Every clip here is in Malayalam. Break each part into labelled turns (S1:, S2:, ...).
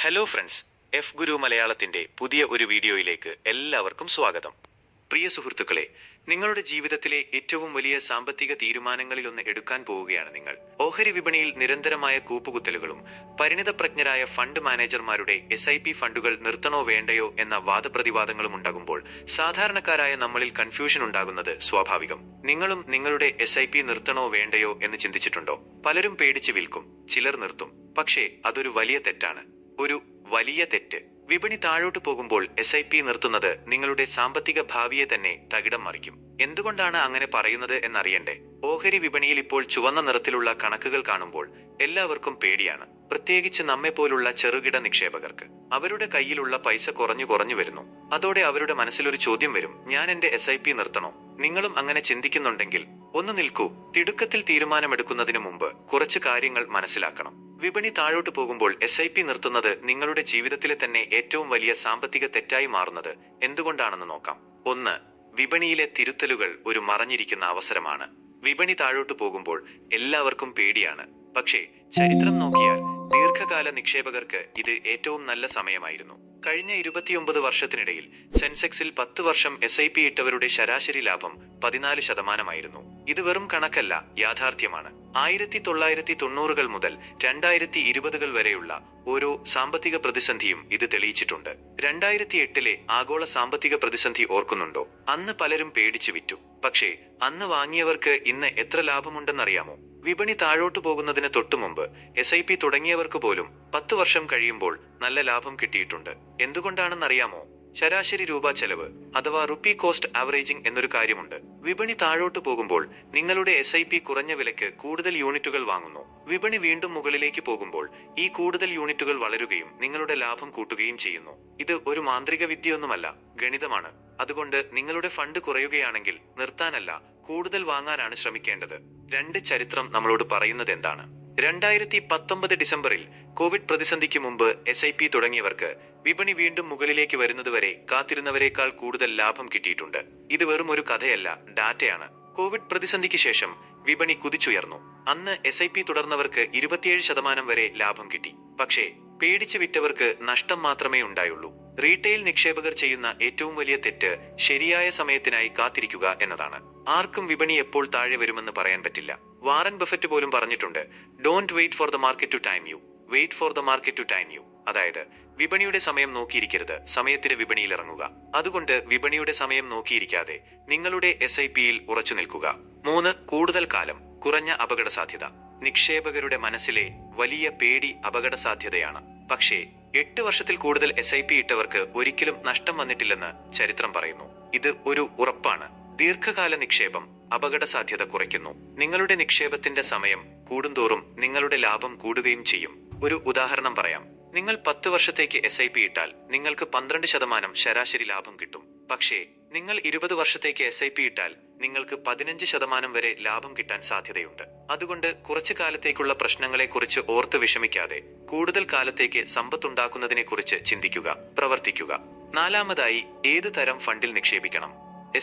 S1: ഹലോ ഫ്രണ്ട്സ്, എഫ് ഗുരു മലയാളത്തിന്റെ പുതിയ ഒരു വീഡിയോയിലേക്ക് എല്ലാവർക്കും സ്വാഗതം. പ്രിയ സുഹൃത്തുക്കളെ, നിങ്ങളുടെ ജീവിതത്തിലെ ഏറ്റവും വലിയ സാമ്പത്തിക തീരുമാനങ്ങളിലൊന്ന് എടുക്കാൻ പോവുകയാണ് നിങ്ങൾ. ഓഹരി വിപണിയിൽ നിരന്തരമായ കൂപ്പുകുത്തലുകളും പരിണിതപ്രജ്ഞരായ ഫണ്ട് മാനേജർമാരുടെ SIP ഫണ്ടുകൾ നിർത്തണോ വേണ്ടയോ എന്ന വാദപ്രതിവാദങ്ങളും ഉണ്ടാകുമ്പോൾ സാധാരണക്കാരായ നമ്മളിൽ കൺഫ്യൂഷൻ ഉണ്ടാകുന്നത് സ്വാഭാവികം. നിങ്ങളും നിങ്ങളുടെ SIP നിർത്തണോ വേണ്ടയോ എന്ന് ചിന്തിച്ചിട്ടുണ്ടോ? പലരും പേടിച്ച് വിൽക്കും, ചിലർ നിർത്തും. പക്ഷേ അതൊരു വലിയ തെറ്റാണ്, ഒരു വലിയ തെറ്റ്. വിപണി താഴോട്ട് പോകുമ്പോൾ SIP നിർത്തുന്നത് നിങ്ങളുടെ സാമ്പത്തിക ഭാവിയെ തന്നെ തകിടം മറിക്കും. എന്തുകൊണ്ടാണ് അങ്ങനെ പറയുന്നത് എന്നറിയണ്ടേ? ഓഹരി വിപണിയിൽ ഇപ്പോൾ ചുവന്ന നിറത്തിലുള്ള കണക്കുകൾ കാണുമ്പോൾ എല്ലാവർക്കും പേടിയാണ്, പ്രത്യേകിച്ച് നമ്മെപ്പോലുള്ള ചെറുകിട നിക്ഷേപകർക്ക്. അവരുടെ കയ്യിലുള്ള പൈസ കുറഞ്ഞു വരുന്നു. അതോടെ അവരുടെ മനസ്സിലൊരു ചോദ്യം വരും, ഞാൻ എന്റെ SIP നിർത്തണോ? നിങ്ങളും അങ്ങനെ ചിന്തിക്കുന്നുണ്ടെങ്കിൽ ഒന്ന് നിൽക്കൂ. തിടുക്കത്തിൽ തീരുമാനമെടുക്കുന്നതിന് മുമ്പ് കുറച്ച് കാര്യങ്ങൾ മനസ്സിലാക്കണം. വിപണി താഴോട്ട് പോകുമ്പോൾ SIP നിർത്തുന്നത് നിങ്ങളുടെ ജീവിതത്തിലെ തന്നെ ഏറ്റവും വലിയ സാമ്പത്തിക തെറ്റായി മാറുന്നത് എന്തുകൊണ്ടാണെന്ന് നോക്കാം. 1. വിപണിയിലെ തിരുത്തലുകൾ ഒരു മറഞ്ഞിരിക്കുന്ന അവസരമാണ്. വിപണി താഴോട്ട് പോകുമ്പോൾ എല്ലാവർക്കും പേടിയാണ്. പക്ഷേ ചരിത്രം നോക്കിയാൽ ദീർഘകാല നിക്ഷേപകർക്ക് ഇത് ഏറ്റവും നല്ല സമയമായിരുന്നു. കഴിഞ്ഞ 29 വർഷത്തിനിടയിൽ സെൻസെക്സിൽ 10 വർഷം SIP ഇട്ടവരുടെ ശരാശരി ലാഭം 14%. ഇത് വെറും കണക്കല്ല, യാഥാർത്ഥ്യമാണ്. 1990-കൾ മുതൽ 2020-കൾ വരെയുള്ള ഓരോ സാമ്പത്തിക പ്രതിസന്ധിയും ഇത് തെളിയിച്ചിട്ടുണ്ട്. 2008-ലെ ആഗോള സാമ്പത്തിക പ്രതിസന്ധി ഓർക്കുന്നുണ്ടോ? അന്ന് പലരും പേടിച്ചു വിറ്റു. പക്ഷേ അന്ന് വാങ്ങിയവർക്ക് ഇന്ന് എത്ര ലാഭമുണ്ടെന്നറിയാമോ? വിപണി താഴോട്ട് പോകുന്നതിന് തൊട്ടുമുമ്പ് SIP തുടങ്ങിയവർക്ക് പോലും 10 വർഷം കഴിയുമ്പോൾ നല്ല ലാഭം കിട്ടിയിട്ടുണ്ട്. എന്തുകൊണ്ടാണെന്നറിയാമോ? ശരാശരി രൂപ ചെലവ് അഥവാ റുപ്പി കോസ്റ്റ് ആവറേജിംഗ് എന്നൊരു കാര്യമുണ്ട്. വിപണി താഴോട്ട് പോകുമ്പോൾ നിങ്ങളുടെ SIP കുറഞ്ഞ വിലയ്ക്ക് കൂടുതൽ യൂണിറ്റുകൾ വാങ്ങുന്നു. വിപണി വീണ്ടും മുകളിലേക്ക് പോകുമ്പോൾ ഈ കൂടുതൽ യൂണിറ്റുകൾ വളരുകയും നിങ്ങളുടെ ലാഭം കൂട്ടുകയും ചെയ്യുന്നു. ഇത് ഒരു മാന്ത്രിക വിദ്യയൊന്നുമല്ല, ഗണിതമാണ്. അതുകൊണ്ട് നിങ്ങളുടെ ഫണ്ട് കുറയുകയാണെങ്കിൽ നിർത്താനല്ല, കൂടുതൽ വാങ്ങാനാണ് ശ്രമിക്കേണ്ടത്. 2. ചരിത്രം നമ്മളോട് പറയുന്നത് എന്താണ്? 2019 ഡിസംബറിൽ കോവിഡ് പ്രതിസന്ധിക്ക് മുമ്പ് SIP തുടങ്ങിയവർക്ക് വിപണി വീണ്ടും മുകളിലേക്ക് വരുന്നതുവരെ കാത്തിരുന്നവരെക്കാൾ കൂടുതൽ ലാഭം കിട്ടിയിട്ടുണ്ട്. ഇത് വെറും ഒരു കഥയല്ല, ഡാറ്റയാണ്. കോവിഡ് പ്രതിസന്ധിക്ക് ശേഷം വിപണി കുതിച്ചുയർന്നു. അന്ന് SIP തുടർന്നവർക്ക് 27% വരെ ലാഭം കിട്ടി. പക്ഷേ പേടിച്ച് വിറ്റവർക്ക് നഷ്ടം മാത്രമേ ഉണ്ടായുള്ളൂ. റീറ്റെയിൽ നിക്ഷേപകർ ചെയ്യുന്ന ഏറ്റവും വലിയ തെറ്റ് ശരിയായ സമയത്തിനായി കാത്തിരിക്കുക എന്നതാണ്. ആർക്കും വിപണി എപ്പോൾ താഴെ വരുമെന്ന് പറയാൻ പറ്റില്ല. വാറൻ ബഫറ്റ് പോലും പറഞ്ഞിട്ടുണ്ട്, don't wait for the market to time you, wait for the market to time you. അതായത് വിപണിയുടെ സമയം നോക്കിയിരിക്കരുത്, സമയത്തിന് വിപണിയിൽ ഇറങ്ങുക. അതുകൊണ്ട് വിപണിയുടെ സമയം നോക്കിയിരിക്കാതെ നിങ്ങളുടെ SIPയിൽ ഉറച്ചു നിൽക്കുക. 3. കൂടുതൽ കാലം, കുറഞ്ഞ അപകട സാധ്യത. നിക്ഷേപകരുടെ മനസ്സിലെ വലിയ പേടി അപകട സാധ്യതയാണ്. പക്ഷേ 8 വർഷത്തിൽ കൂടുതൽ SIP ഇട്ടവർക്ക് ഒരിക്കലും നഷ്ടം വന്നിട്ടില്ലെന്ന് ചരിത്രം പറയുന്നു. ഇത് ഒരു ഉറപ്പാണ്. ദീർഘകാല നിക്ഷേപം അപകട സാധ്യത കുറയ്ക്കുന്നു. നിങ്ങളുടെ നിക്ഷേപത്തിന്റെ സമയം കൂടുന്തോറും നിങ്ങളുടെ ലാഭം കൂടുകയും ചെയ്യും. ഒരു ഉദാഹരണം പറയാം. നിങ്ങൾ 10 വർഷത്തേക്ക് SIP ഇട്ടാൽ നിങ്ങൾക്ക് 12% ശരാശരി ലാഭം കിട്ടും. പക്ഷേ നിങ്ങൾ 20 വർഷത്തേക്ക് SIP ഇട്ടാൽ നിങ്ങൾക്ക് 15% വരെ ലാഭം കിട്ടാൻ സാധ്യതയുണ്ട്. അതുകൊണ്ട് കുറച്ചു കാലത്തേക്കുള്ള പ്രശ്നങ്ങളെക്കുറിച്ച് ഓർത്ത് വിഷമിക്കാതെ കൂടുതൽ കാലത്തേക്ക് സമ്പത്തുണ്ടാക്കുന്നതിനെക്കുറിച്ച് ചിന്തിക്കുക, പ്രവർത്തിക്കുക. 4. ഏത് തരം ഫണ്ടിൽ നിക്ഷേപിക്കണം?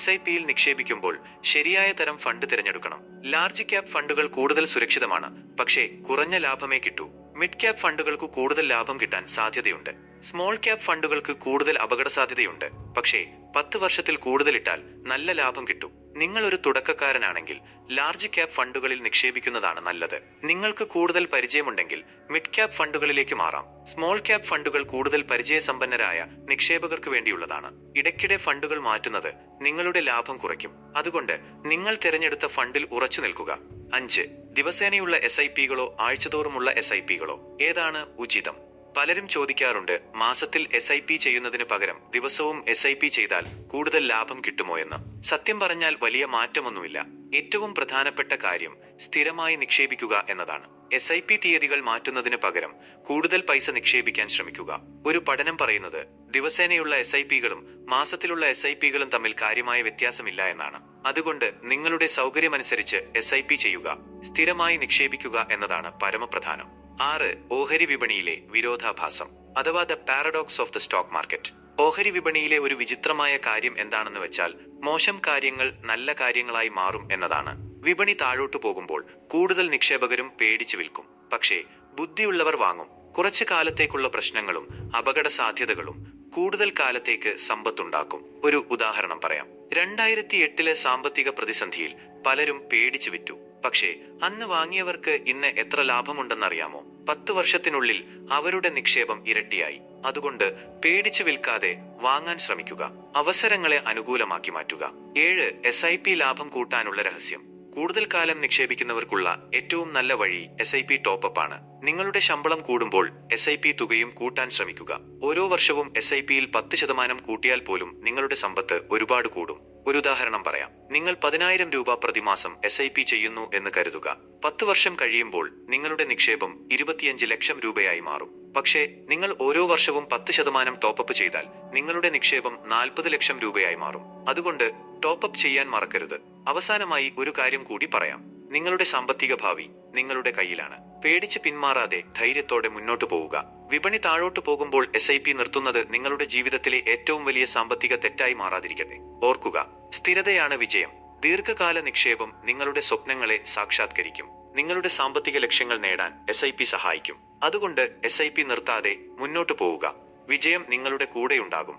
S1: SIPയിൽ നിക്ഷേപിക്കുമ്പോൾ ശരിയായ തരം ഫണ്ട് തിരഞ്ഞെടുക്കണം. ലാർജ് ക്യാപ് ഫണ്ടുകൾ കൂടുതൽ സുരക്ഷിതമാണ്, പക്ഷേ കുറഞ്ഞ ലാഭമേ കിട്ടൂ. മിഡ് ക്യാപ് ഫണ്ടുകൾക്ക് കൂടുതൽ ലാഭം കിട്ടാൻ സാധ്യതയുണ്ട്. സ്മോൾ ക്യാപ് ഫണ്ടുകൾക്ക് കൂടുതൽ അപകട സാധ്യതയുണ്ട്. പക്ഷേ 10 വർഷത്തിൽ കൂടുതൽ ഇട്ടാൽ നല്ല ലാഭം കിട്ടും. നിങ്ങൾ ഒരു തുടക്കക്കാരനാണെങ്കിൽ ലാർജ് ക്യാപ് ഫണ്ടുകളിൽ നിക്ഷേപിക്കുന്നതാണ് നല്ലത്. നിങ്ങൾക്ക് കൂടുതൽ പരിചയമുണ്ടെങ്കിൽ മിഡ് ക്യാപ് ഫണ്ടുകളിലേക്ക് മാറാം. സ്മോൾ ക്യാപ് ഫണ്ടുകൾ കൂടുതൽ പരിചയസമ്പന്നരായ നിക്ഷേപകർക്ക് വേണ്ടിയുള്ളതാണ്. ഇടയ്ക്കിടെ ഫണ്ടുകൾ മാറ്റുന്നത് നിങ്ങളുടെ ലാഭം കുറയ്ക്കും. അതുകൊണ്ട് നിങ്ങൾ തിരഞ്ഞെടുത്ത ഫണ്ടിൽ ഉറച്ചു നിൽക്കുക. 5. ദിവസേനയുള്ള SIPകളോ ആഴ്ചതോറുമുള്ള SIPകളോ? ഏതാണ് ഉചിതം? പലരും ചോദിക്കാറുണ്ട്, മാസത്തിൽ SIP ചെയ്യുന്നതിന് പകരം ദിവസവും SIP ചെയ്താൽ കൂടുതൽ ലാഭം കിട്ടുമോ എന്ന്. സത്യം പറഞ്ഞാൽ വലിയ മാറ്റമൊന്നുമില്ല. ഏറ്റവും പ്രധാനപ്പെട്ട കാര്യം സ്ഥിരമായി നിക്ഷേപിക്കുക എന്നതാണ്. SIP തീയതികൾ മാറ്റുന്നതിന് പകരം കൂടുതൽ പൈസ നിക്ഷേപിക്കാൻ ശ്രമിക്കുക. ഒരു പഠനം പറയുന്നത് ദിവസേനയുള്ള SIPകളും മാസത്തിലുള്ള SIPകളും തമ്മിൽ കാര്യമായ വ്യത്യാസമില്ല എന്നാണ്. അതുകൊണ്ട് നിങ്ങളുടെ സൗകര്യമനുസരിച്ച് SIP ചെയ്യുക, സ്ഥിരമായി നിക്ഷേപിക്കുക എന്നതാണ് പരമപ്രധാനം. 6. ഓഹരി വിപണിയിലെ വിരോധാഭാസം അഥവാ the paradox of the stock market. ഓഹരി വിപണിയിലെ ഒരു വിചിത്രമായ കാര്യം എന്താണെന്ന് വെച്ചാൽ മോശം കാര്യങ്ങൾ നല്ല കാര്യങ്ങളായി മാറും എന്നതാണ്. വിപണി താഴോട്ടു പോകുമ്പോൾ കൂടുതൽ നിക്ഷേപകരും പേടിച്ചു വിൽക്കും. പക്ഷേ ബുദ്ധിയുള്ളവർ വാങ്ങും. കുറച്ചു കാലത്തേക്കുള്ള പ്രശ്നങ്ങളും അപകട സാധ്യതകളും കൂടുതൽ കാലത്തേക്ക് സമ്പത്തുണ്ടാക്കും. ഒരു ഉദാഹരണം പറയാം. 2008 സാമ്പത്തിക പ്രതിസന്ധിയിൽ പലരും പേടിച്ചു വിറ്റു. പക്ഷേ അന്ന് വാങ്ങിയവർക്ക് ഇന്ന് എത്ര ലാഭമുണ്ടെന്നറിയാമോ? 10 വർഷത്തിനുള്ളിൽ അവരുടെ നിക്ഷേപം ഇരട്ടിയായി. അതുകൊണ്ട് പേടിച്ചു വിൽക്കാതെ വാങ്ങാൻ ശ്രമിക്കുക. അവസരങ്ങളെ അനുകൂലമാക്കി മാറ്റുക. 7 SIP ലാഭം കൂട്ടാനുള്ള രഹസ്യം. കൂടുതൽ കാലം നിക്ഷേപിക്കുന്നവർക്കുള്ള ഏറ്റവും നല്ല വഴി SIP ടോപ്പപ്പ് ആണ്. നിങ്ങളുടെ ശമ്പളം കൂടുമ്പോൾ SIP തുകയും കൂട്ടാൻ ശ്രമിക്കുക. ഓരോ വർഷവും SIPയിൽ 10% കൂട്ടിയാൽ പോലും നിങ്ങളുടെ സമ്പത്ത് ഒരുപാട് കൂടും. ഒരു ഉദാഹരണം പറയാം. നിങ്ങൾ 10,000 രൂപ പ്രതിമാസം SIP ചെയ്യുന്നു എന്ന് കരുതുക. 10 വർഷം കഴിയുമ്പോൾ നിങ്ങളുടെ നിക്ഷേപം 25 ലക്ഷം രൂപയായി മാറും. പക്ഷേ നിങ്ങൾ ഓരോ വർഷവും 10% ടോപ്പപ്പ് ചെയ്താൽ നിങ്ങളുടെ നിക്ഷേപം 40 ലക്ഷം രൂപയായി മാറും. അതുകൊണ്ട് ടോപ്പപ്പ് ചെയ്യാൻ മറക്കരുത്. അവസാനമായി ഒരു കാര്യം കൂടി പറയാം. നിങ്ങളുടെ സാമ്പത്തിക ഭാവി നിങ്ങളുടെ കയ്യിലാണ്. പേടിച്ച് പിന്മാറാതെ ധൈര്യത്തോടെ മുന്നോട്ടു പോവുക. വിപണി താഴോട്ടു പോകുമ്പോൾ SIP നിർത്തുന്നത് നിങ്ങളുടെ ജീവിതത്തിലെ ഏറ്റവും വലിയ സാമ്പത്തിക തെറ്റായി മാറാതിരിക്കട്ടെ. ഓർക്കുക, സ്ഥിരതയാണ് വിജയം. ദീർഘകാല നിക്ഷേപം നിങ്ങളുടെ സ്വപ്നങ്ങളെ സാക്ഷാത്കരിക്കും. നിങ്ങളുടെ സാമ്പത്തിക ലക്ഷ്യങ്ങൾ നേടാൻ SIP സഹായിക്കും. അതുകൊണ്ട് SIP നിർത്താതെ മുന്നോട്ടു പോവുക. വിജയം നിങ്ങളുടെ കൂടെയുണ്ടാകും.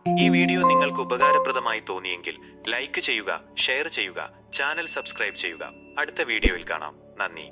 S1: ഈ വീഡിയോ നിങ്ങൾക്ക് ഉപകാരപ്രദമായി തോന്നിയെങ്കിൽ ലൈക്ക് ചെയ്യുക, ഷെയർ ചെയ്യുക, ചാനൽ സബ്സ്ക്രൈബ് ചെയ്യുക. അടുത്ത വീഡിയോയിൽ കാണാം. നന്ദി.